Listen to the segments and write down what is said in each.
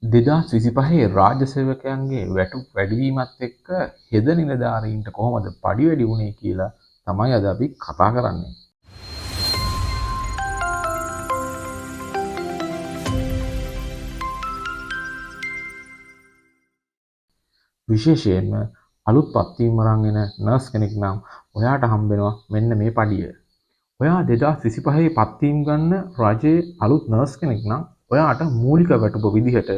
2025 රාජ්‍ය සේවකයන්ගේ වැටුප් වැඩිවීමත් එක්ක හෙද නිලධාරීන්ට කොහොමද පඩි වැඩි වුණේ කියලා තමයි අද අපි කතා කරන්නේ. විශේෂයෙන්ම අලුත් පත්වීම අරන් එන නර්ස් කෙනෙක් නම් ඔයාට හම්බෙනවා මෙන්න මේ පඩිය. ඔයා 2025 පත්වීම් ගන්න රජයේ අලුත් නර්ස් කෙනෙක් නම් ඔයාට මූලික වැටුප විදිහට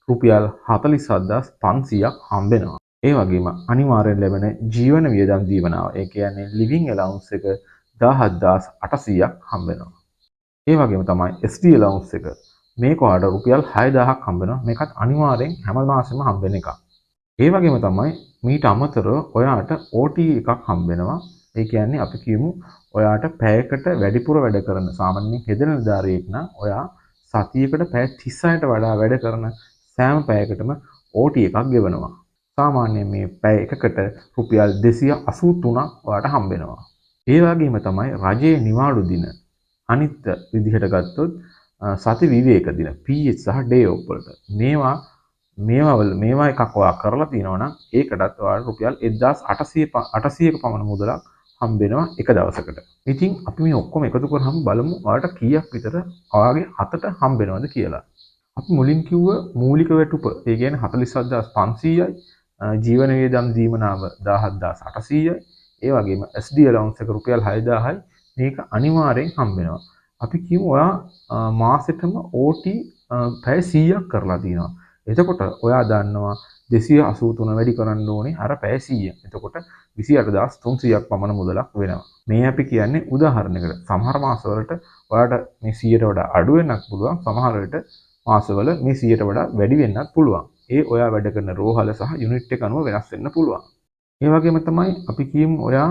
රුපියල් 47500ක් හම්බෙනවා. ඒ වගේම අනිවාර්යෙන් ලැබෙන ජීවන වියදම් දීවනාව, ඒ කියන්නේ ලිවිං ඇලවුන්ස් එක 17800ක් හම්බෙනවා. ඒ වගේම තමයි SD ඇලවුන්ස් එක. මේක ඔයාලට රුපියල් 6000ක් හම්බෙනවා. මේකත් අනිවාර්යෙන් හැම මාසෙම හම්බෙන එකක්. ඒ වගේම තමයි මීට අමතරව ඔයාට OT එකක් හම්බෙනවා. ඒ කියන්නේ අපි කියමු ඔයාට පැයකට වැඩිපුර වැඩ කරන සාමාන්‍යයෙන් හෙද නිලධාරියෙක් නම් ඔයා සතියකට පැය 36ට වඩා වැඩ කරන සෑම පැයකටම OT එකක් ගෙවනවා. සාමාන්‍යයෙන් මේ පැය එකකට රුපියල් 283ක් ඔයාට හම්බෙනවා. ඒ වගේම තමයි රජයේ නිවාඩු දින අනිත් විදිහට ගත්තොත් සති විවේක දින PH සහ day off වලට මේවා එකක් ඔයා කරලා තියෙනවා නම් ඒකටත් ඔයාලට රුපියල් 1800ක පමණ මුදලක් හම්බෙනවා එක දවසකට. ඉතින් අපි මේ ඔක්කොම එකතු කරාම බලමු ඔයාලට කීයක් විතර ඔයාගේ අතට හම්බෙනවද කියලා. අපි මුලින් කිව්ව මූලික වැටුප ඒ කියන්නේ 47500යි, ජීවන වියදම් දීමනාව 17800යි, ඒ වගේම SD allowance එක රුපියල් 6000යි. මේක අනිවාර්යෙන් හම්බෙනවා. අපි කියමු ඔයා මාසෙටම OT පැය 100ක් කරලා තියෙනවා. එතකොට ඔයා දන්නවා 283 වැඩි කරන්න ඕනේ අර පැය 100. එතකොට 28300ක් පමණ මුදලක් වෙනවා. මේ අපි කියන්නේ උදාහරණයකට. සමහර මාසවලට ඔයාට මේ 100ට වඩා අඩු වෙන්නත් පුළුවන්. සමහර වෙලට මාසවල මේ 100ට වඩා වැඩි වෙන්නත් පුළුවන්. ඒ ඔයා වැඩ කරන රෝහල සහ යුනිට් එක අනුව වෙනස් වෙන්න පුළුවන්. ඒ වගේම තමයි අපි කියමු ඔයා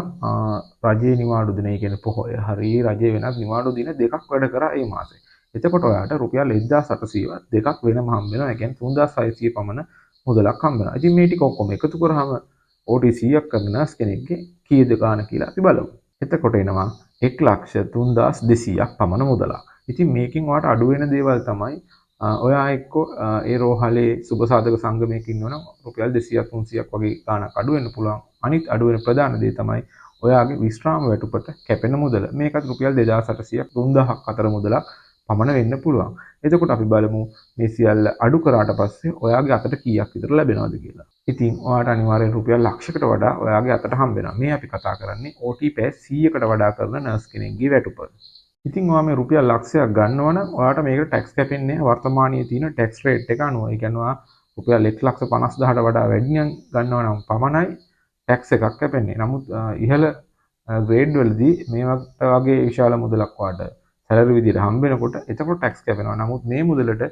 රජයේ නිවාඩු දින, ඒ කියන්නේ පොහොය හරි රජයේ වෙනත් නිවාඩු දින දෙකක් වැඩ කරා ඒ මාසේ. එතකොට ඔයාට රුපියල් 1800 දෙකක් වෙනම හම්බ වෙනවා. ඒ කියන්නේ 3600 පමණ මුදලක් හම්බ වෙනවා. ඉතින් මේ ටික ඔක්කොම එකතු කරාම OT 100ක් කරන නර්ස් කෙනෙක්ගේ කීයද ගාණ කියලා අපි බලමු. එතකොට එනවා 1,32,200ක් පමණ මුදලක්. ඉතින් මේකෙන් ඔයාට අඩු වෙන දේවල් තමයි ඔයා එක්ක ඒ රෝහලේ සුබසාධක සංගමයක ඉන්නවනම් රුපියල් 200ක් 300ක් වගේ ගාණක් අඩු වෙන්න පුළුවන්. අනිත් අඩු වෙන ප්‍රධාන දේ තමයි ඔයාගේ විශ්‍රාම වැටුපට කැපෙන මුදල. මේකත් රුපියල් 2800ක් 3000ක් අතර මුදලක් පමණ වෙන්න පුළුවන්. එතකොට අපි බලමු මේ සියල්ල අඩු කරාට පස්සේ ඔයාගේ අතට කීයක් විතර ලැබෙනවද කියලා. ඉතින් ඔයාට අනිවාර්යෙන් රුපියල් ලක්ෂයකට වඩා ඔයාගේ අතට හම්බ වෙනවා. මේ අපි කතා කරන්නේ OT පැය 100කට වඩා කරන නර්ස් කෙනෙක්ගේ වැටුප. ඉතින් ඔයා මේ රුපියල් ලක්ෂයක් ගන්නවා නම් ඔයාට මේකට ටැක්ස් කැපෙන්නේ වර්තමානයේ තියෙන ටැක්ස් රේට් එක අනුව. ඒ කියන්නේ ඔයා රුපියල් 1,50,000ට වඩා වැඩි නම් ගන්නවා නම් පමණයි ටැක්ස් එකක් කැපෙන්නේ. නමුත් ඉහළ ග්‍රේඩ් වලදී මේ වගේ විශාල මුදලක් ඔයාට සැලරි විදිහට හම්බ වෙනකොට එතකොට ටැක්ස් කැපෙනවා. නමුත් මේ මුදලට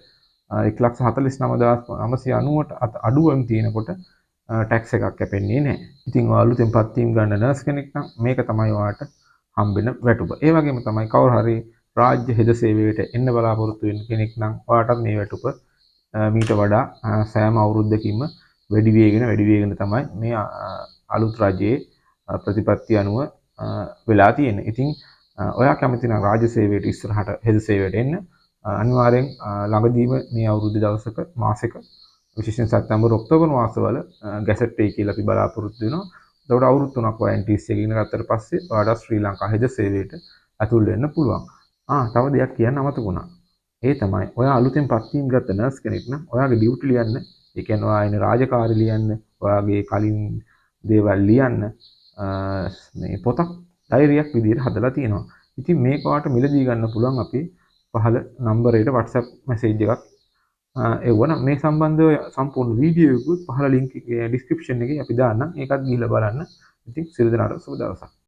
1,49,990ට අඩුවම් තියෙනකොට ටැක්ස් එකක් කැපෙන්නේ නැහැ. ඉතින් ඔයා අලුතෙන් පත්වීම ගන්න නර්ස් කෙනෙක් නම් මේක තමයි ඔයාට හම්බෙන වැටුප. ඒ වගේම තමයි කවුරු හරි රාජ්‍ය හෙද සේවයට එන්න බලාපොරොත්තු වෙන කෙනෙක් නම් ඔයාටත් මේ වැටුප මීට වඩා සෑම අවුරුද්දකින්ම වැඩි වේගෙන තමයි මේ අලුත් රජයේ ප්‍රතිපත්ති අනුව වෙලා තියෙන්නේ. ඉතින් ඔයා කැමති නම් රාජ්‍ය සේවයට ඉස්සරහට හෙද සේවයට එන්න අනිවාර්යෙන් ළඟදීම මේ අවුරුද්ද දවසක මාසෙක විශේෂයෙන් සැප්තැම්බර් ඔක්තෝබර් මාසවල ගැසට් එකේ කියලා අපි බලාපොරොත්තු වෙනවා. එතකොට අවුරුදු 3ක් YNTC එක ඉගෙන ගත්තට පස්සේ ඔයාට ශ්‍රී ලංකා හෙද සේවයට ඇතුල් වෙන්න පුළුවන්. තව දෙයක් කියන්න අමතක වුණා. ඒ තමයි ඔයා අලුතෙන් පත්වීම ගත්ත නර්ස් කෙනෙක් නම් ඔයාගේ ඩියුටි ලියන්න, ඒ කියන්නේ ඔයා ඉන්න රාජකාරි ලියන්න, ඔයාගේ කලින් දේවල් ලියන්න මේ පොතක් ඩයරියක් විදිහට හදලා තියෙනවා. ඉතින් මේක ඔයාට මිලදී ගන්න පුළුවන් අපි පහළ නම්බරයට WhatsApp මැසේජ් එකක් එවන මේ සම්බන්ධව සම්පූර්ණ වීඩියෝ එකකුත් පහළ ලින්ක් එකේ ඩිස්ක්‍රිප්ෂන් එකේ අපි දාන්නම්. ඒකත් ගිහිල්ලා බලන්න. ඉතින් සියලු දෙනාට සුබ දවසක්.